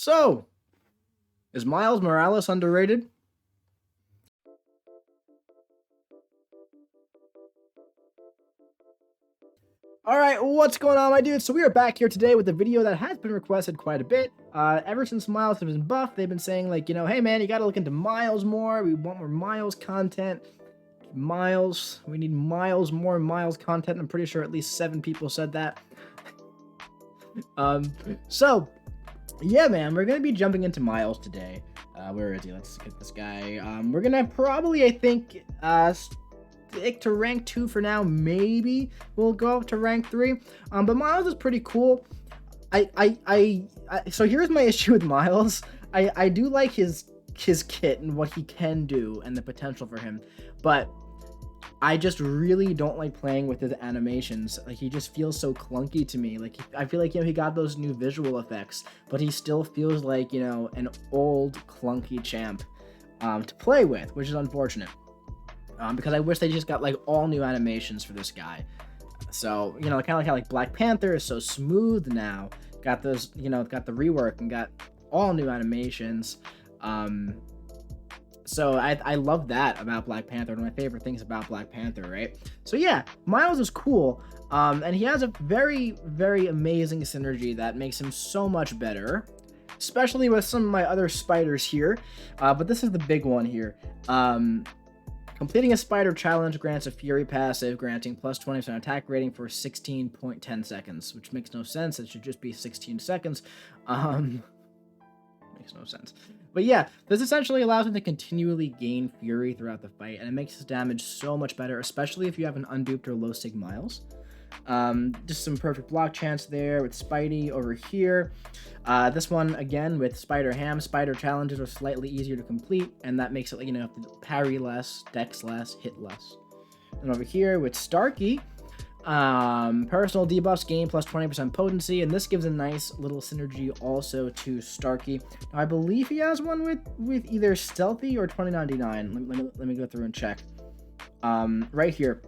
So, is Miles Morales underrated? All right, what's going on, my dudes? So we are back here today with a video that has been requested quite a bit. Ever since Miles has been buffed, they've been saying like, hey man, you got to look into Miles more. We want more Miles content. We need more Miles content. I'm pretty sure at least 7 people said that. So yeah, man, we're gonna be jumping into Miles today. Where is he? Let's get this guy. We're gonna probably, I think, stick to rank 2 for now. Maybe we'll go up to rank 3. But Miles is pretty cool. So here's my issue with Miles. I do like his kit and what he can do and the potential for him, but I just really don't like playing with his animations. Like, he just feels so clunky to me. Like, I feel like, he got those new visual effects, but he still feels like, an old clunky champ to play with, which is unfortunate. Because I wish they just got like all new animations for this guy. So, kind of like how like Black Panther is so smooth now. Got those, got the rework and got all new animations. So I love that about Black Panther. One of my favorite things about Black Panther, right? So yeah, Miles is cool. And he has a very, very amazing synergy that makes him so much better, especially with some of my other spiders here. But this is the big one here. Completing a spider challenge grants a Fury passive, granting plus 20% attack rating for 16.10 seconds, which makes no sense. It should just be 16 seconds. Makes no sense. But yeah, this essentially allows him to continually gain Fury throughout the fight, and it makes his damage so much better, especially if you have an unduped or low sig Miles. Just some perfect block chance there with Spidey over here. This one, again, with Spider Ham, Spider challenges are slightly easier to complete, and that makes it, you have to parry less, dex less, hit less. And over here with Starkey, personal debuffs gain plus 20% potency, and this gives a nice little synergy also to Starkey. Now, I believe he has one with either Stealthy or 2099. Let me go through and check. Right here.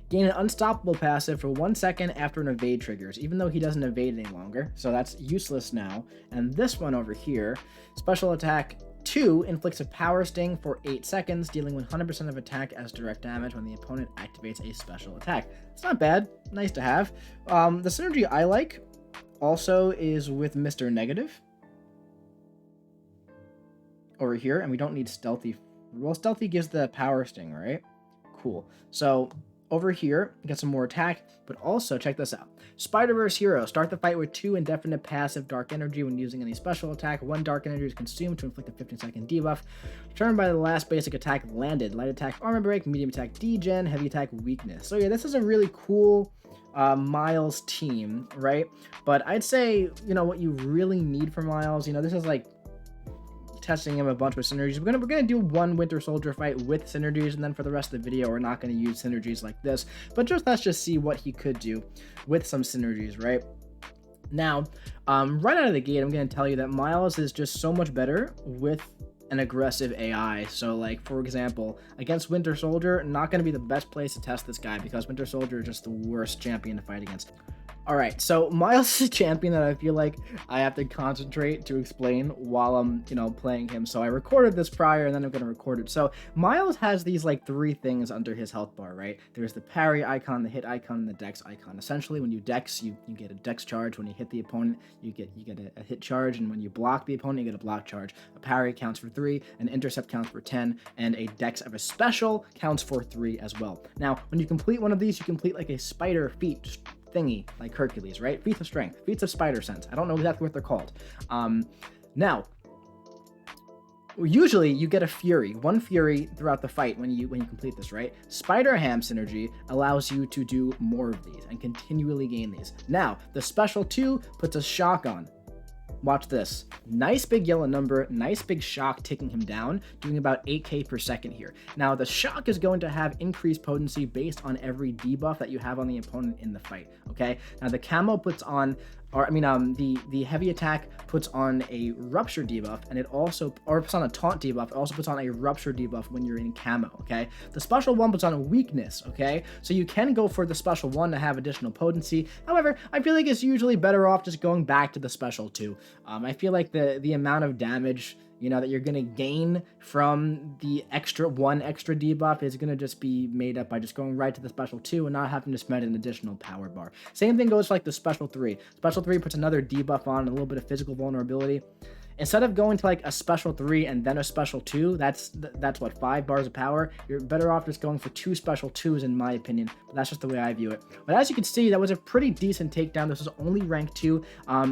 Gain an unstoppable passive for 1 second after an evade triggers, even though he doesn't evade any longer, so that's useless now. And this one over here, special attack 2 inflicts a power sting for 8 seconds, dealing 100% of attack as direct damage when the opponent activates a special attack. It's not bad, nice to have. The synergy I like also is with Mr. Negative over here, and we don't need Stealthy. Well, Stealthy gives the power sting, right? Cool. So over here, get some more attack, but also check this out. Spider-Verse hero. Start the fight with 2 indefinite passive dark energy. When using any special attack, 1 dark energy is consumed to inflict a 15-second debuff. Determined by the last basic attack landed. Light attack armor break, medium attack degen, heavy attack weakness. So yeah, this is a really cool Miles team, right? But I'd say, what you really need for Miles, this is like testing him a bunch with synergies. We're gonna do one Winter Soldier fight with synergies, and then for the rest of the video, we're not gonna use synergies like this. But let's just see what he could do with some synergies, right? Now, right out of the gate, I'm gonna tell you that Miles is just so much better with an aggressive AI. So, like, for example, against Winter Soldier, not gonna be the best place to test this guy because Winter Soldier is just the worst champion to fight against. Alright, so Miles is a champion that I feel like I have to concentrate to explain while I'm, playing him. So I recorded this prior, and then I'm going to record it. So Miles has these, 3 things under his health bar, right? There's the parry icon, the hit icon, and the dex icon. Essentially, when you dex, you get a dex charge. When you hit the opponent, you get a hit charge. And when you block the opponent, you get a block charge. A parry counts for 3, an intercept counts for 10, and a dex of a special counts for 3 as well. Now, when you complete one of these, you complete like a spider feat thingy, like Hercules, right? Feats of strength, feats of spider sense. I don't know exactly what they're called. Now, usually you get a Fury, 1 Fury throughout the fight when you complete this, right? Spider Ham synergy allows you to do more of these and continually gain these. Now, the special 2 puts a shock on. Watch this. Nice big yellow number, nice big shock taking him down, doing about 8k per second here. Now, the shock is going to have increased potency based on every debuff that you have on the opponent in the fight, okay? Now, the camo puts on or I mean, the heavy attack puts on a rupture debuff, and it also, or puts on a taunt debuff. It also puts on a rupture debuff when you're in camo. Okay, the special one puts on a weakness. Okay, so you can go for the special one to have additional potency. However, I feel like it's usually better off just going back to the special two. I feel like the amount of damage, you know, that you're gonna gain from the one extra debuff is gonna just be made up by just going right to the special 2 and not having to spend an additional power bar. Same thing goes for like the special 3. Special 3 puts another debuff on, a little bit of physical vulnerability. Instead of going to like a special 3 and then a special 2, that's what, 5 bars of power. You're better off just going for 2 special 2s in my opinion. But that's just the way I view it. But as you can see, that was a pretty decent takedown. This was only rank 2.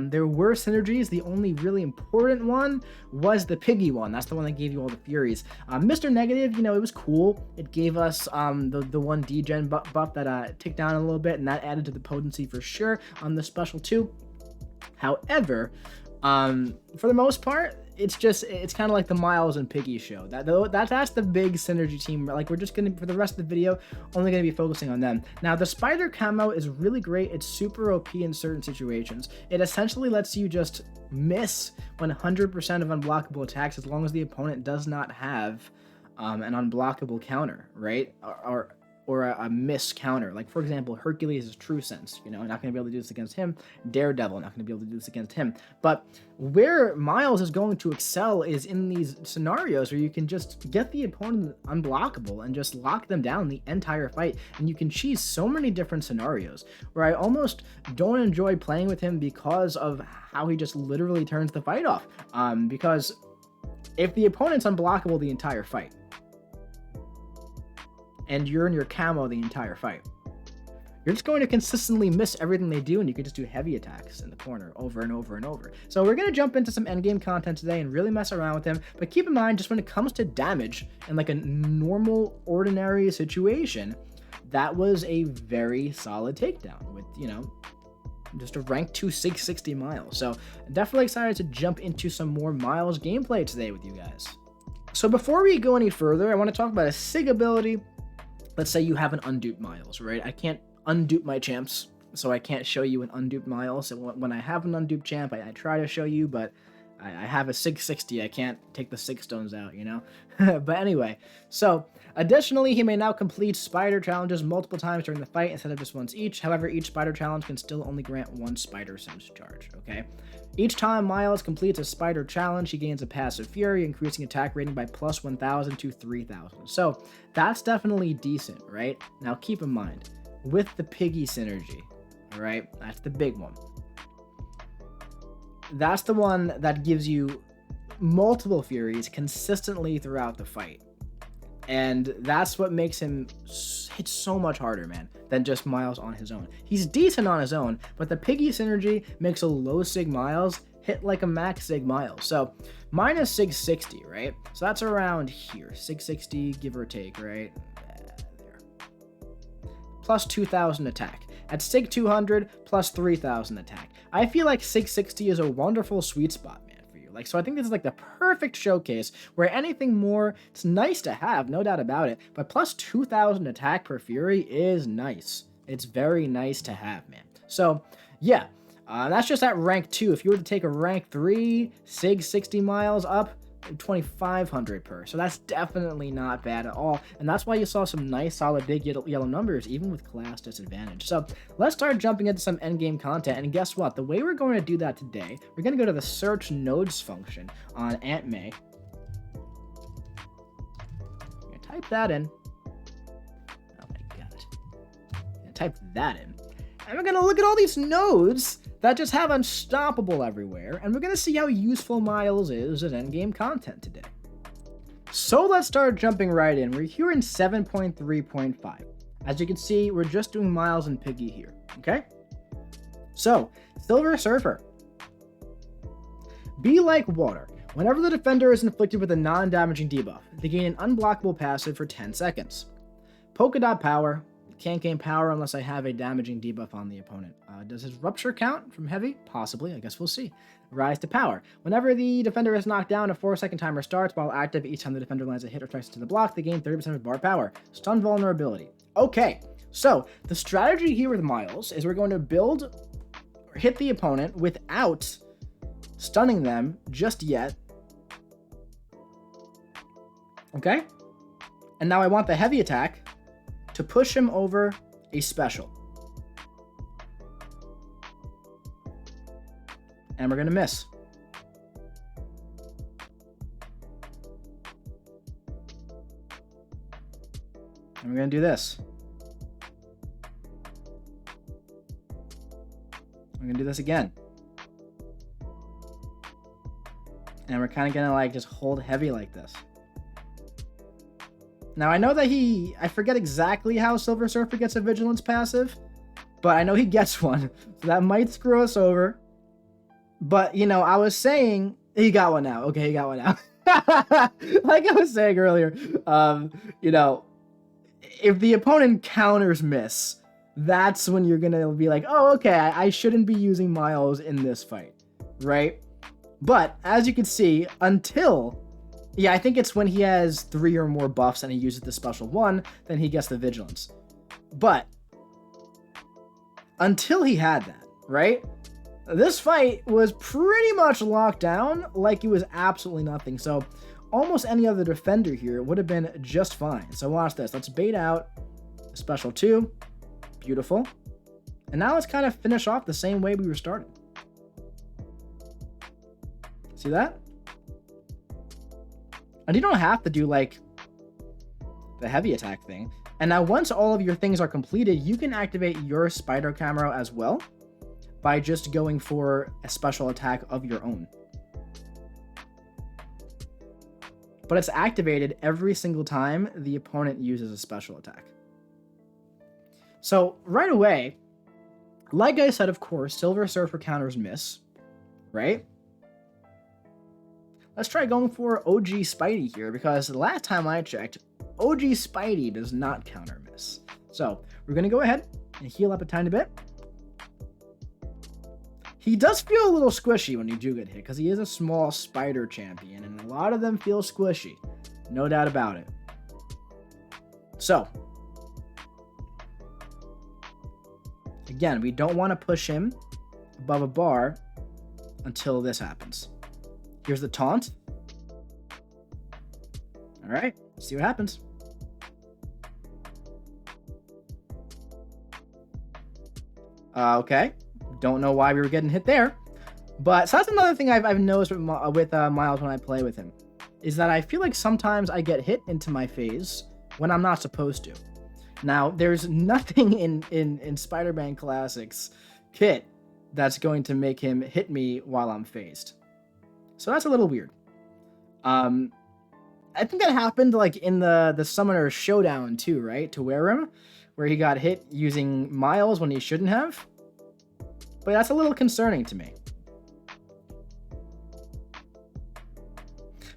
There were synergies. The only really important one was the piggy one. That's the one that gave you all the furies. Mr. Negative, you know, it was cool. It gave us the one degen buff that ticked down a little bit, and that added to the potency for sure on the special 2. However, for the most part, it's kind of like the Miles and Piggy show. That's the big synergy team. Like, we're just gonna, for the rest of the video, only gonna be focusing on them. Now, the spider camo is really great. It's super OP in certain situations. It essentially lets you just miss 100% of unblockable attacks as long as the opponent does not have an unblockable counter, right? Or a miss counter. Like, for example, Hercules is True Sense. You know, not going to be able to do this against him. Daredevil, not going to be able to do this against him. But where Miles is going to excel is in these scenarios where you can just get the opponent unblockable and just lock them down the entire fight. And you can cheese so many different scenarios where I almost don't enjoy playing with him because of how he just literally turns the fight off. Because if the opponent's unblockable the entire fight, and you're in your camo the entire fight, you're just going to consistently miss everything they do, and you can just do heavy attacks in the corner over and over and over. So we're going to jump into some endgame content today and really mess around with him, but keep in mind, just when it comes to damage in like a normal, ordinary situation, that was a very solid takedown with, you know, just a rank 2 660 Miles. So definitely excited to jump into some more Miles gameplay today with you guys. So before we go any further, I want to talk about a SIG ability. Let's say you have an unduped Miles, right? I can't undupe my champs, so I can't show you an unduped Miles. And when I have an unduped champ, I try to show you, but I have a 660. I can't take the 6 stones out, you know? But anyway, so additionally, he may now complete spider challenges multiple times during the fight instead of just once each. However, each spider challenge can still only grant 1 spider sense charge, okay? Each time Miles completes a spider challenge, he gains a passive fury, increasing attack rating by plus 1,000 to 3,000. So that's definitely decent, right? Now keep in mind, with the piggy synergy, all right, that's the big one. That's the one that gives you multiple furies consistently throughout the fight. And that's what makes him hit so much harder, man, than just Miles on his own. He's decent on his own, but the piggy synergy makes a low sig Miles hit like a max sig Miles. So mine is 660, right? So that's around here, 660 give or take, right? There. Plus 2,000 attack. At sig 200 plus 3,000 attack. I feel like 660 is a wonderful sweet spot, man. Like, so I think this is like the perfect showcase where anything more, it's nice to have, no doubt about it, but plus 2,000 attack per fury is nice. It's very nice to have, man. So yeah, that's just at rank 2. If you were to take a rank 3 sig 60 Miles up, 2,500 per. So that's definitely not bad at all. And that's why you saw some nice, solid, big yellow numbers, even with class disadvantage. So let's start jumping into some endgame content. And guess what? The way we're going to do that today, we're going to go to the search nodes function on Aunt May. We're going to type that in. Oh my God. I'm going to type that in. And we're going to look at all these nodes that just have Unstoppable everywhere, and we're going to see how useful Miles is as endgame content today. So let's start jumping right in. We're here in 7.3.5. As you can see, we're just doing Miles and Piggy here, okay? So, Silver Surfer. Be like water. Whenever the defender is inflicted with a non-damaging debuff, they gain an unblockable passive for 10 seconds. Polka Dot Power. Can't gain power unless I have a damaging debuff on the opponent. Does his rupture count from heavy? Possibly. I guess we'll see. Rise to power. Whenever the defender is knocked down, a 4-second timer starts. While active, each time the defender lands a hit or strikes into the block, they gain 30% of bar power. Stun vulnerability. Okay, so the strategy here with Miles is we're going to build hit the opponent without stunning them just yet. Okay? And now I want the heavy attack to push him over a special. And we're going to miss. And we're going to do this. I'm going to do this again. And we're kind of going to like just hold heavy like this. Now I know that I forget exactly how Silver Surfer gets a Vigilance passive, but I know he gets one. So that might screw us over. But, you know, I was saying, he got one now. Okay, he got one now. Like I was saying earlier, you know, if the opponent counters miss, that's when you're going to be like, oh, okay, I shouldn't be using Miles in this fight, right? But as you can see, until, yeah, I think it's when he has 3 or more buffs and he uses the special 1, then he gets the Vigilance. But until he had that, right? This fight was pretty much locked down like it was absolutely nothing. So almost any other defender here would have been just fine. So watch this. Let's bait out special 2. Beautiful. And now let's kind of finish off the same way we were starting. See that? And you don't have to do like the heavy attack thing. And now once all of your things are completed, you can activate your spider camera as well by just going for a special attack of your own. But it's activated every single time the opponent uses a special attack. So right away, like I said, of course, Silver Surfer counters miss, right? Let's try going for OG Spidey here, because the last time I checked, OG Spidey does not counter miss. So we're going to go ahead and heal up a tiny bit. He does feel a little squishy when you do get hit, because he is a small spider champion, and a lot of them feel squishy. No doubt about it. So, again, we don't want to push him above a bar until this happens. Here's the taunt. All right, let's see what happens. Okay. Don't know why we were getting hit there. But so that's another thing I've noticed with Miles when I play with him, is that I feel like sometimes I get hit into my phase when I'm not supposed to. Now, there's nothing in Spider-Man Classics kit that's going to make him hit me while I'm phased. So that's a little weird. I think that happened like in the Summoner Showdown too, right? To Wareham, where he got hit using Miles when he shouldn't have. But that's a little concerning to me.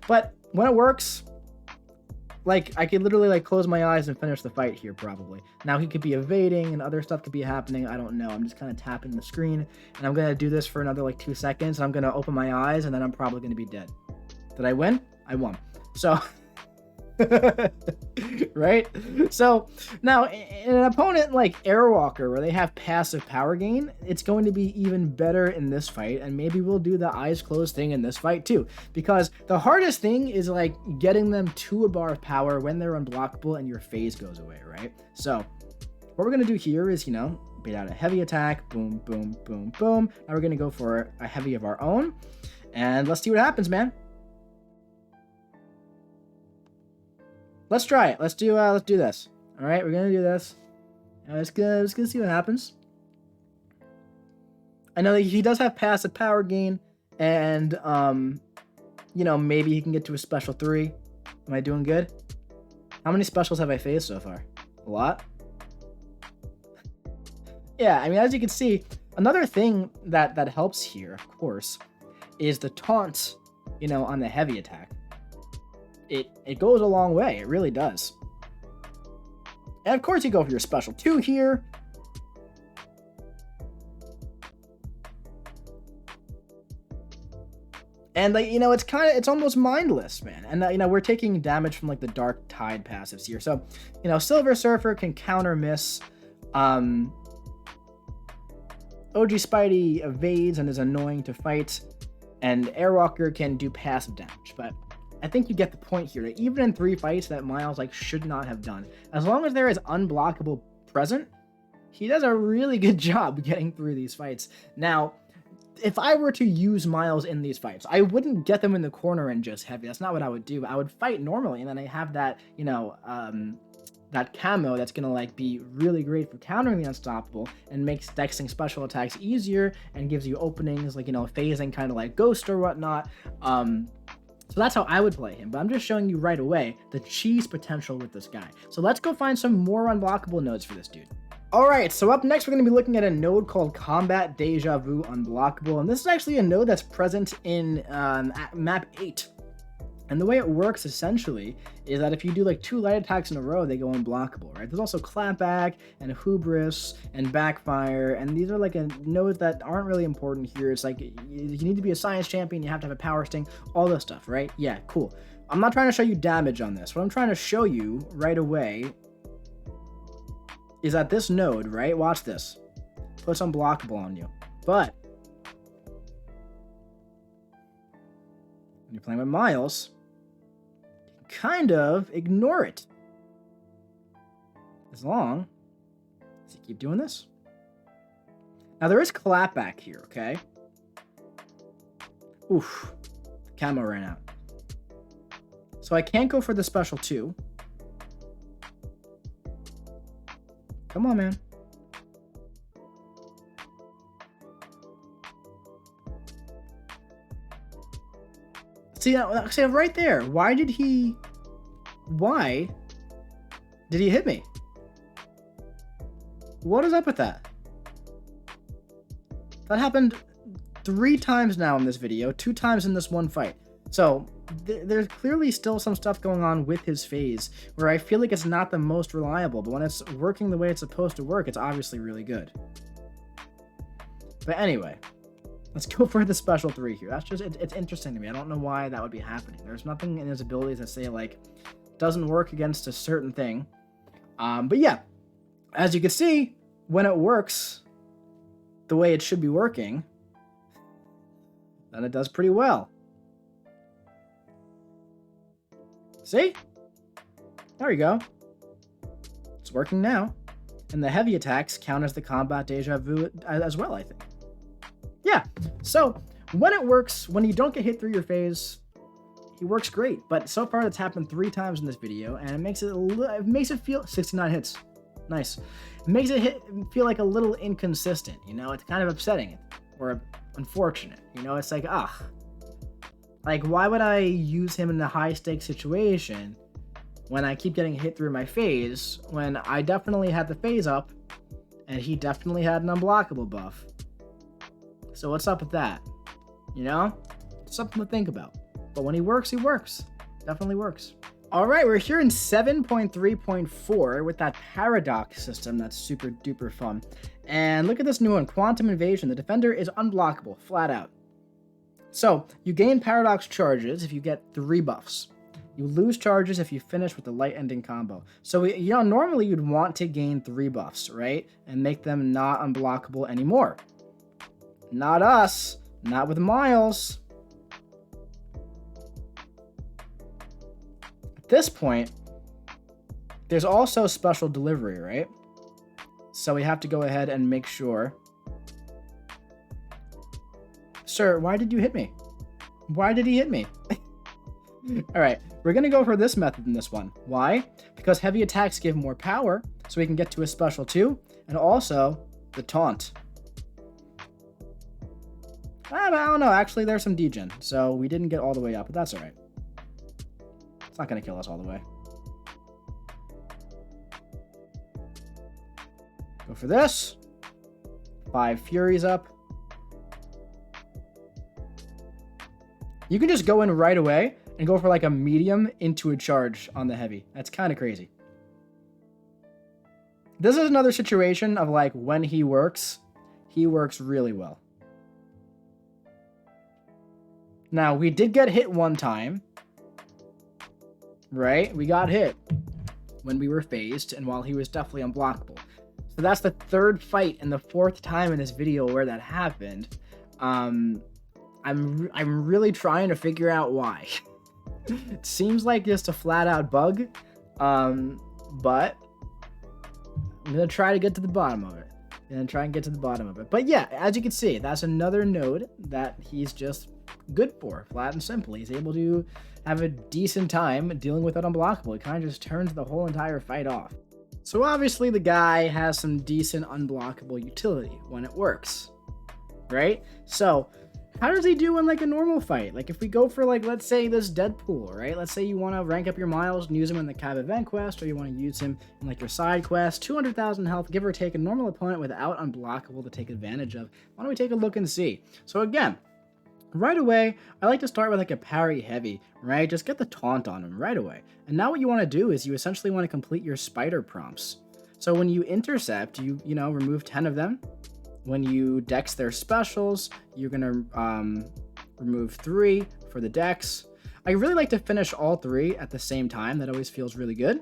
But when it works, like I could literally like close my eyes and finish the fight here probably. Now he could be evading and other stuff could be happening. I don't know. I'm just kind of tapping the screen and I'm going to do this for another like 2 seconds and I'm going to open my eyes and then I'm probably going to be dead. Did I win? I won. So, right? So now in an opponent like Airwalker where they have passive power gain, it's going to be even better in this fight, and maybe we'll do the eyes closed thing in this fight too, because the hardest thing is like getting them to a bar of power when they're unblockable and your phase goes away, right? So what we're going to do here is, you know, bait out a heavy attack, boom, boom, boom, boom. Now we're going to go for a heavy of our own, and let's see what happens, man. Let's try it. Let's do this. All right, we're gonna do this. Let's go see what happens. I know that he does have passive power gain, and you know, maybe he can get to a special 3. Am I doing good? How many specials have I faced so far? A lot. Yeah, I mean, as you can see, another thing that helps here, of course, is the taunt. You know, on the heavy attack. It goes a long way. It really does. And of course you go for your special 2 here. And like, you know, it's almost mindless, man. And you know, we're taking damage from like the Dark Tide passives here. So, you know, Silver Surfer can counter miss. OG Spidey evades and is annoying to fight, and Airwalker can do passive damage, but I think you get the point here, that even in 3 fights that Miles like should not have done, as long as there is Unblockable present, he does a really good job getting through these fights. Now, if I were to use Miles in these fights, I wouldn't get them in the corner and just heavy. That's not what I would do. I would fight normally, and then I have that, you know, that camo that's gonna like be really great for countering the Unstoppable and makes dexing special attacks easier and gives you openings like, you know, phasing kind of like Ghost or whatnot. So that's how I would play him, but I'm just showing you right away the cheese potential with this guy. So let's go find some more unblockable nodes for this dude. Alright, so up next we're going to be looking at a node called Combat Deja Vu Unblockable, and this is actually a node that's present in map 8. And the way it works essentially is that if you do like 2 light attacks in a row, they go unblockable, right? There's also Clapback and Hubris and Backfire, and these are like a nodes that aren't really important here. It's like you need to be a science champion, you have to have a power sting, all this stuff, right? Yeah, cool. I'm not trying to show you damage on this. What I'm trying to show you right away is that this node, right? Watch this. Puts unblockable on you. But when you're playing with Miles, kind of ignore it. As long as you keep doing this. Now there is clapback here, okay? Oof. The camo ran out. So I can't go for the special 2. Come on, man. See right there. Why did he hit me? What is up with that? That happened 3 times now in this video, 2 times in this one fight. So there's clearly still some stuff going on with his phase where I feel like it's not the most reliable, but when it's working the way it's supposed to work, it's obviously really good. But anyway, let's go for the special 3 here. That's just, it's interesting to me. I don't know why that would be happening. There's nothing in his abilities that say like, doesn't work against a certain thing. But yeah, as you can see, when it works the way it should be working, then it does pretty well. See? There we go. It's working now. And the heavy attacks count as the Combat Deja Vu as well, I think. Yeah, so when it works, when you don't get hit through your phase, he works great. But so far that's happened 3 times in this video, and it makes it feel 69 hits. Nice. It makes it feel like a little inconsistent, you know? It's kind of upsetting or unfortunate, you know? It's like, like, why would I use him in a high-stakes situation when I keep getting hit through my phase, when I definitely had the phase up, and he definitely had an unblockable buff? So what's up with that? You know? Something to think about. But when he works, he works. Definitely works. Alright, we're here in 7.3.4 with that paradox system that's super duper fun. And look at this new one, Quantum Invasion. The defender is unblockable, flat out. So, you gain paradox charges if you get 3 buffs. You lose charges if you finish with the light ending combo. So, you know, normally you'd want to gain 3 buffs, right? And make them not unblockable anymore. Not us. Not with Miles. At this point, there's also special delivery, right? So we have to go ahead and make sure. Sir, why did you hit me? Why did he hit me? Alright, we're going to go for this method in this one. Why? Because heavy attacks give more power, so we can get to a special 2, and also the taunt. I don't know, actually there's some degen, so we didn't get all the way up, but that's alright. It's not going to kill us all the way. Go for this. 5 Furies up. You can just go in right away and go for like a medium into a charge on the heavy. That's kind of crazy. This is another situation of like when he works really well. Now, we did get hit one time. Right? We got hit when we were phased and while he was definitely unblockable. So So that's the third fight and the fourth time in this video where that happened. I'm really trying to figure out why. It seems like just a flat out bug, but I'm gonna try to get to the bottom of it. But yeah, as you can see, that's another node that he's just good for, flat and simple. He's able to have a decent time dealing with that unblockable. It kind of just turns the whole entire fight off. So obviously the guy has some decent unblockable utility when it works, right? So how does he do in like a normal fight? Like if we go for like, let's say this Deadpool, right? Let's say you want to rank up your Miles and use him in the Cab event quest, or you want to use him in like your side quest, 200,000 health, give or take a normal opponent without unblockable to take advantage of. Why don't we take a look and see? So again, right away, I like to start with like a parry heavy, right? Just get the taunt on him right away. And now what you want to do is you essentially want to complete your spider prompts. So when you intercept, you remove 10 of them. When you dex their specials, you're going to remove 3 for the dex. I really like to finish all 3 at the same time. That always feels really good.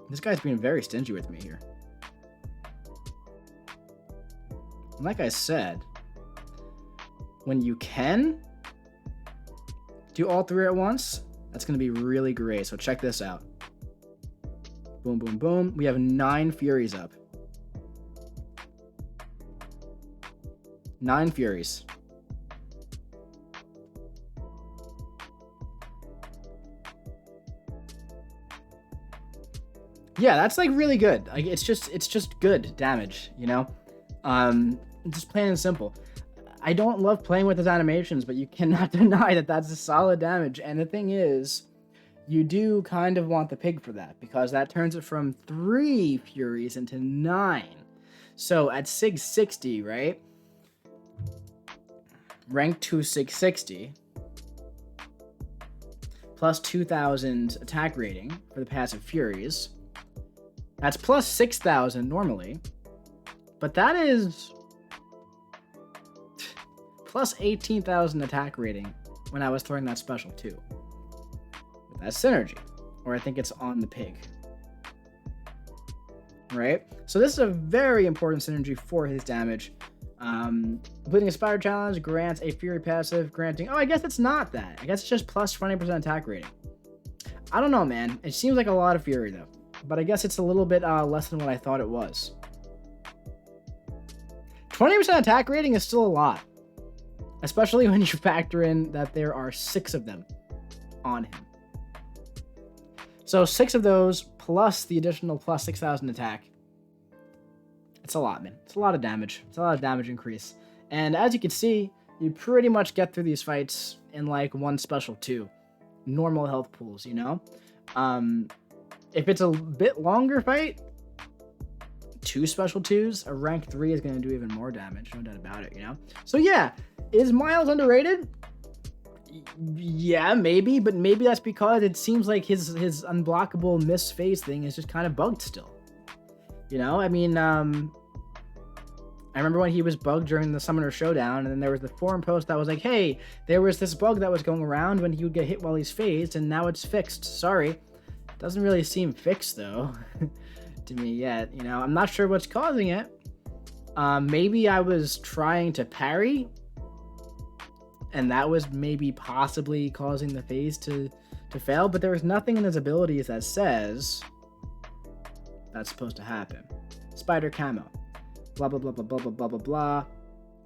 This guy's being very stingy with me here. And like I said, when you can do all 3 at once, that's going to be really great. So check this out. Boom, boom, boom. We have 9 Furies up. 9 Furies. Yeah, that's like really good. Like it's just good damage, you know? Just plain and simple. I don't love playing with his animations, but you cannot deny that that's a solid damage. And the thing is, you do kind of want the pig for that, because that turns it from 3 Furies into 9. So at 660, right? Rank 2 660 plus 2,000 attack rating for the passive Furies. That's plus 6,000 normally, but that is plus 18,000 attack rating when I was throwing that special too. With that synergy, or I think it's on the pig. Right? So this is a very important synergy for his damage. Completing a spider challenge grants a fury passive, granting... Oh, I guess it's not that. I guess it's just plus 20% attack rating. I don't know, man. It seems like a lot of fury, though. But I guess it's a little bit less than what I thought it was. 20% attack rating is still a lot. Especially when you factor in that there are 6 of them on him. So 6 of those plus the additional plus 6,000 attack. It's a lot, man. It's a lot of damage. It's a lot of damage increase. And as you can see, you pretty much get through these fights in like one special 2. Normal health pools, you know? If it's a bit longer fight, 2 special 2s, a rank 3 is going to do even more damage. No doubt about it, you know? So yeah, is Miles underrated? Yeah, maybe, but maybe that's because it seems like his unblockable miss phase thing is just kind of bugged still. You know, I mean, I remember when he was bugged during the Summoner Showdown, and then there was the forum post that was like, hey, there was this bug that was going around when he would get hit while he's phased, and now it's fixed. Sorry. Doesn't really seem fixed, though, to me yet. You know, I'm not sure what's causing it. Maybe I was trying to parry, and that was maybe possibly causing the phase to fail, but there was nothing in his abilities that says that's supposed to happen. Spider camo. Blah, blah, blah, blah, blah, blah, blah, blah, blah.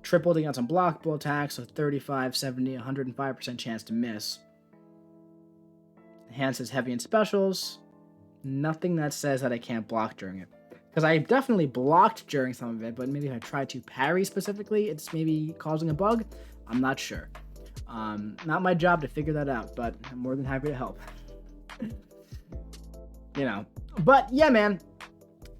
Tripled against unblockable attacks, so 35, 70, 105% chance to miss. Enhances heavy and specials. Nothing that says that I can't block during it. Because I definitely blocked during some of it, but maybe if I try to parry specifically, it's maybe causing a bug. I'm not sure. Not my job to figure that out, but I'm more than happy to help. You know. But yeah, man.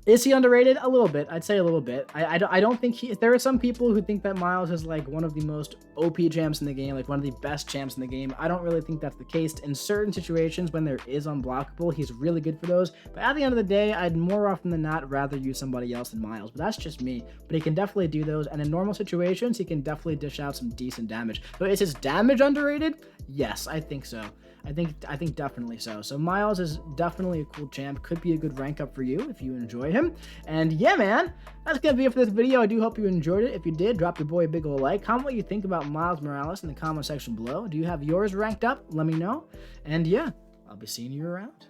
Is he underrated? A little bit. I'd say a little bit. I don't think there are some people who think that Miles is like one of the most OP champs in the game, like one of the best champs in the game. I don't really think that's the case. In certain situations when there is unblockable, he's really good for those. But at the end of the day, I'd more often than not rather use somebody else than Miles. But that's just me. But he can definitely do those. And in normal situations, he can definitely dish out some decent damage. But is his damage underrated? Yes, I think so. I think definitely so. So Miles is definitely a cool champ. Could be a good rank up for you if you enjoy him. And yeah, man, that's gonna be it for this video. I do hope you enjoyed it. If you did, drop your boy a big ol' like. Comment what you think about Miles Morales in the comment section below. Do you have yours ranked up? Let me know. And yeah, I'll be seeing you around.